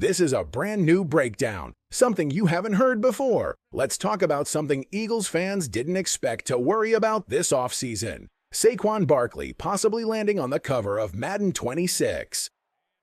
This is a brand new breakdown, something you haven't heard before. Let's talk about something Eagles fans didn't expect to worry about this offseason. Saquon Barkley possibly landing on the cover of Madden 26.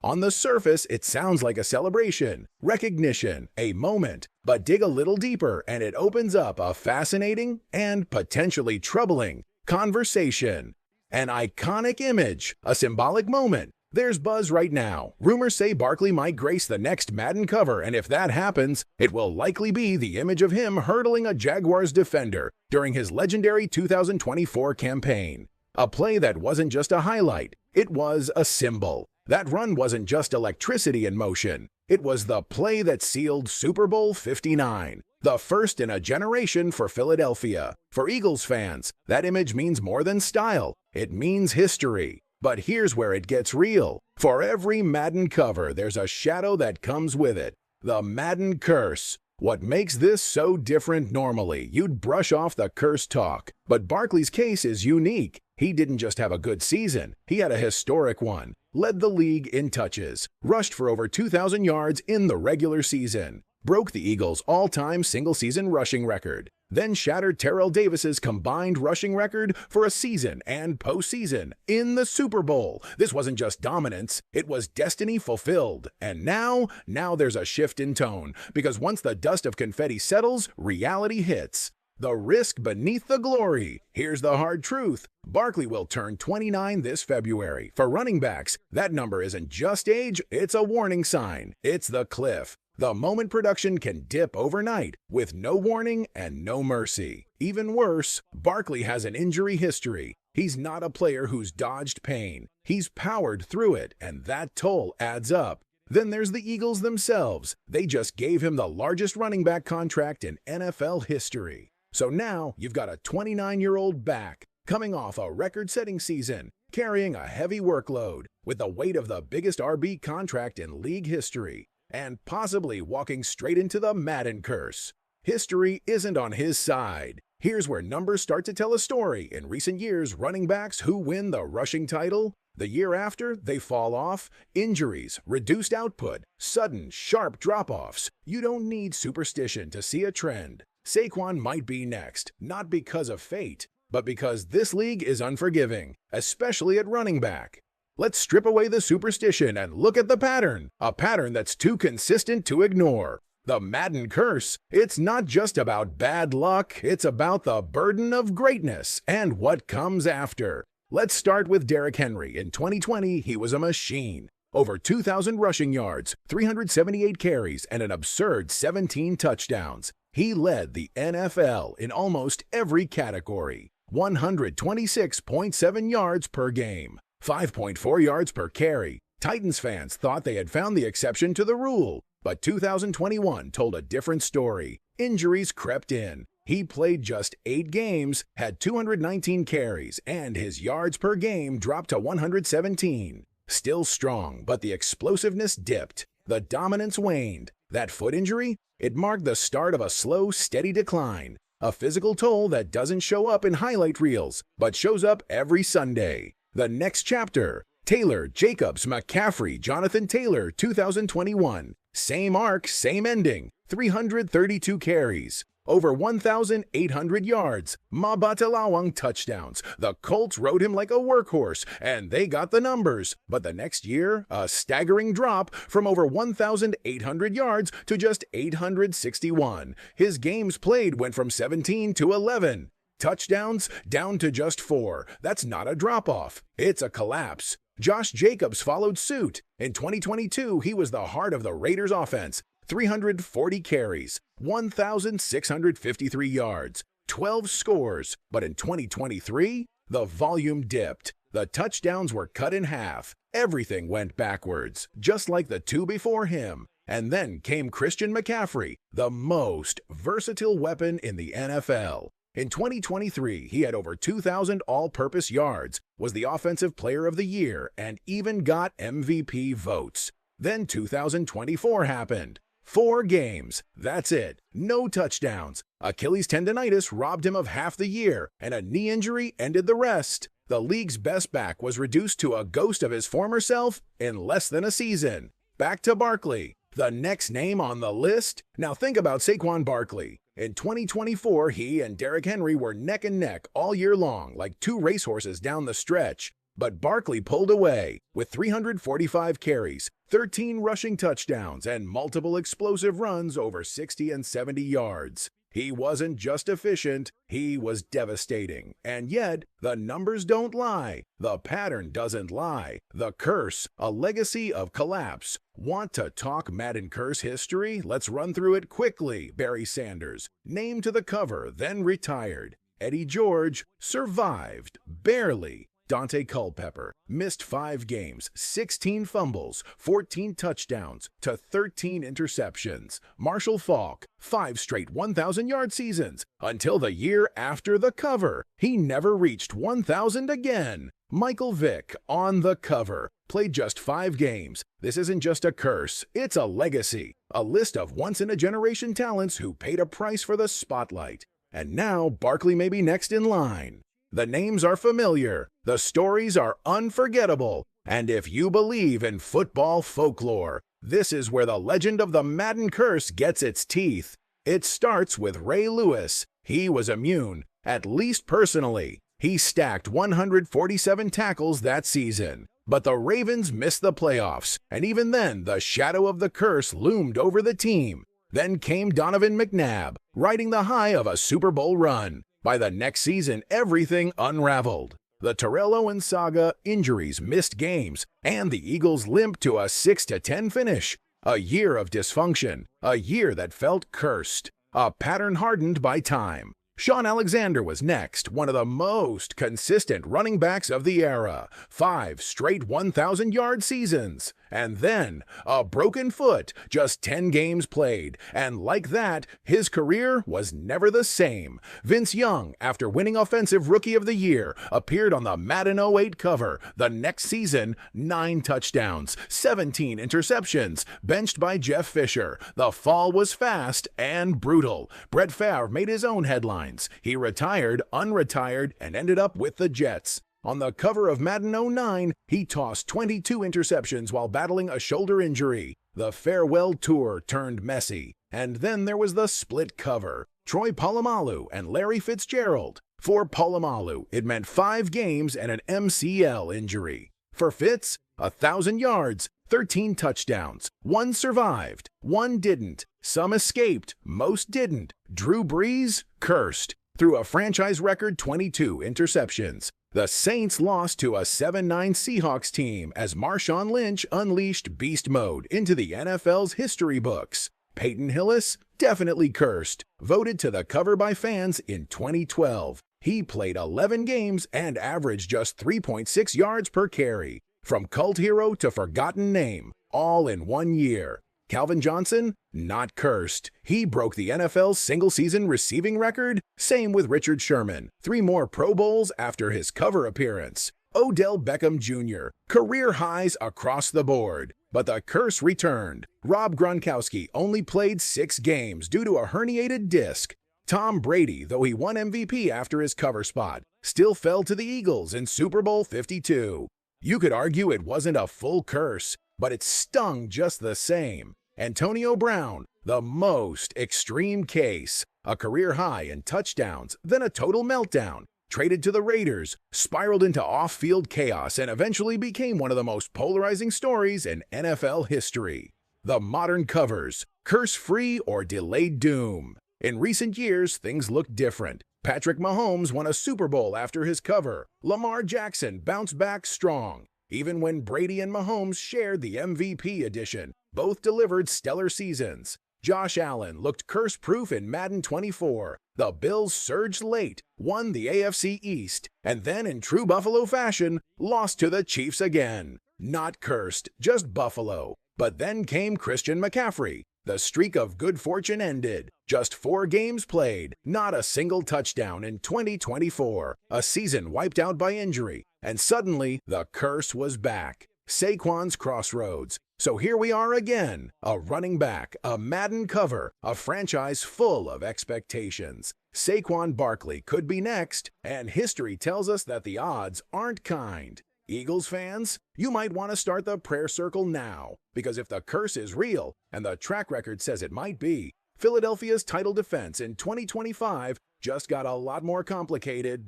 On the surface, it sounds like a celebration, recognition, a moment, but dig a little deeper and it opens up a fascinating and potentially troubling conversation. An iconic image, a symbolic moment. There's buzz right now. Rumors say Barkley might grace the next Madden cover, and if that happens, it will likely be the image of him hurdling a Jaguars defender during his legendary 2024 campaign. A play that wasn't just a highlight, it was a symbol. That run wasn't just electricity in motion. It was the play that sealed Super Bowl 59, the first in a generation for Philadelphia. For Eagles fans, that image means more than style. It means history. But here's where it gets real. For every Madden cover, there's a shadow that comes with it. The Madden curse. What makes this so different normally? You'd brush off the curse talk. But Barkley's case is unique. He didn't just have a good season. He had a historic one. Led the league in touches. Rushed for over 2,000 yards in the regular season. Broke the Eagles' all-time single-season rushing record. Then shattered Terrell Davis's combined rushing record for a season and postseason in the Super Bowl. This wasn't just dominance, it was destiny fulfilled. And now there's a shift in tone, because once the dust of confetti settles, reality hits. The risk beneath the glory. Here's the hard truth. Barkley will turn 29 this February. For running backs, that number isn't just age, it's a warning sign. It's the cliff. The moment production can dip overnight with no warning and no mercy. Even worse, Barkley has an injury history. He's not a player who's dodged pain. He's powered through it, and that toll adds up. Then there's the Eagles themselves. They just gave him the largest running back contract in NFL history. So now you've got a 29-year-old back, coming off a record-setting season, carrying a heavy workload with the weight of the biggest RB contract in league history, and possibly walking straight into the Madden curse. History isn't on his side. Here's where numbers start to tell a story. In recent years, running backs who win the rushing title, the year after, they fall off. Injuries, reduced output, sudden, sharp drop-offs. You don't need superstition to see a trend. Saquon might be next, not because of fate, but because this league is unforgiving, especially at running back. Let's strip away the superstition and look at the pattern, a pattern that's too consistent to ignore. The Madden curse. It's not just about bad luck, it's about the burden of greatness and what comes after. Let's start with Derrick Henry. In 2020, he was a machine. Over 2,000 rushing yards, 378 carries, and an absurd 17 touchdowns. He led the NFL in almost every category. 126.7 yards per game. 5.4 yards per carry. Titans fans thought they had found the exception to the rule, but 2021 told a different story. Injuries crept in. He played just 8 games, had 219 carries, and his yards per game dropped to 117. Still strong, but the explosiveness dipped. The dominance waned. That foot injury? It marked the start of a slow, steady decline. A physical toll that doesn't show up in highlight reels, but shows up every Sunday. The next chapter. Taylor, Jacobs, McCaffrey, Jonathan Taylor, 2021. Same arc, same ending. 332 carries. Over 1,800 yards. Mabatalawang touchdowns. The Colts rode him like a workhorse, and they got the numbers. But the next year, a staggering drop from over 1,800 yards to just 861. His games played went from 17 to 11. Touchdowns down to just 4. That's not a drop-off. It's a collapse. Josh Jacobs followed suit. In 2022, he was the heart of the Raiders' offense. 340 carries, 1,653 yards, 12 scores. But in 2023, the volume dipped. The touchdowns were cut in half. Everything went backwards, just like the two before him. And then came Christian McCaffrey, the most versatile weapon in the NFL. In 2023, he had over 2,000 all-purpose yards, was the Offensive Player of the Year, and even got MVP votes. Then 2024 happened. 4 games. That's it. No touchdowns. Achilles tendonitis robbed him of half the year, and a knee injury ended the rest. The league's best back was reduced to a ghost of his former self in less than a season. Back to Barkley. The next name on the list? Now think about Saquon Barkley. In 2024, he and Derrick Henry were neck and neck all year long, like two racehorses down the stretch. But Barkley pulled away with 345 carries, 13 rushing touchdowns, and multiple explosive runs over 60 and 70 yards. He wasn't just efficient, he was devastating. And yet, the numbers don't lie. The pattern doesn't lie. The curse, a legacy of collapse. Want to talk Madden curse history? Let's run through it quickly. Barry Sanders, named to the cover, then retired. Eddie George, survived, barely. Dante Culpepper missed 5 games, 16 fumbles, 14 touchdowns to 13 interceptions. Marshall Faulk, 5 straight 1,000-yard seasons until the year after the cover. He never reached 1,000 again. Michael Vick, on the cover, played just 5 games. This isn't just a curse, it's a legacy. A list of once-in-a-generation talents who paid a price for the spotlight. And now Barkley may be next in line. The names are familiar, the stories are unforgettable, and if you believe in football folklore, this is where the legend of the Madden curse gets its teeth. It starts with Ray Lewis. He was immune, at least personally. He stacked 147 tackles that season. But the Ravens missed the playoffs, and even then the shadow of the curse loomed over the team. Then came Donovan McNabb, riding the high of a Super Bowl run. By the next season, everything unraveled. The Terrell Owens saga, injuries, missed games, and the Eagles limped to a 6-10 finish. A year of dysfunction, a year that felt cursed, a pattern hardened by time. Shaun Alexander was next, one of the most consistent running backs of the era. 5 straight 1,000-yard seasons. And then, a broken foot, just 10 games played. And like that, his career was never the same. Vince Young, after winning Offensive Rookie of the Year, appeared on the Madden 08 cover. The next season, 9 touchdowns, 17 interceptions, benched by Jeff Fisher. The fall was fast and brutal. Brett Favre made his own headlines. He retired, unretired, and ended up with the Jets. On the cover of Madden 09, he tossed 22 interceptions while battling a shoulder injury. The farewell tour turned messy. And then there was the split cover. Troy Polamalu and Larry Fitzgerald. For Polamalu, it meant 5 games and an MCL injury. For Fitz, 1,000 yards, 13 touchdowns. 1 survived, 1 didn't. Some escaped, most didn't. Drew Brees, cursed. Threw a franchise record 22 interceptions. The Saints lost to a 7-9 Seahawks team as Marshawn Lynch unleashed beast mode into the NFL's history books. Peyton Hillis, definitely cursed, voted to the cover by fans in 2012. He played 11 games and averaged just 3.6 yards per carry. From cult hero to forgotten name, all in 1 year. Calvin Johnson, not cursed. He broke the NFL's single-season receiving record. Same with Richard Sherman. 3 more Pro Bowls after his cover appearance. Odell Beckham Jr., career highs across the board. But the curse returned. Rob Gronkowski only played 6 games due to a herniated disc. Tom Brady, though he won MVP after his cover spot, still fell to the Eagles in Super Bowl 52. You could argue it wasn't a full curse, but it stung just the same. Antonio Brown, the most extreme case. A career high in touchdowns, then a total meltdown. Traded to the Raiders, spiraled into off-field chaos, and eventually became one of the most polarizing stories in NFL history. The modern covers, curse-free or delayed doom. In recent years, things look different. Patrick Mahomes won a Super Bowl after his cover. Lamar Jackson bounced back strong. Even when Brady and Mahomes shared the MVP edition, both delivered stellar seasons. Josh Allen looked curse-proof in Madden 24. The Bills surged late, won the AFC East, and then in true Buffalo fashion, lost to the Chiefs again. Not cursed, just Buffalo. But then came Christian McCaffrey. The streak of good fortune ended. Just 4 games played, not a single touchdown in 2024. A season wiped out by injury. And suddenly, the curse was back. Saquon's crossroads. So here we are again, a running back, a Madden cover, a franchise full of expectations. Saquon Barkley could be next, and history tells us that the odds aren't kind. Eagles fans, you might want to start the prayer circle now, because if the curse is real, and the track record says it might be, Philadelphia's title defense in 2025 just got a lot more complicated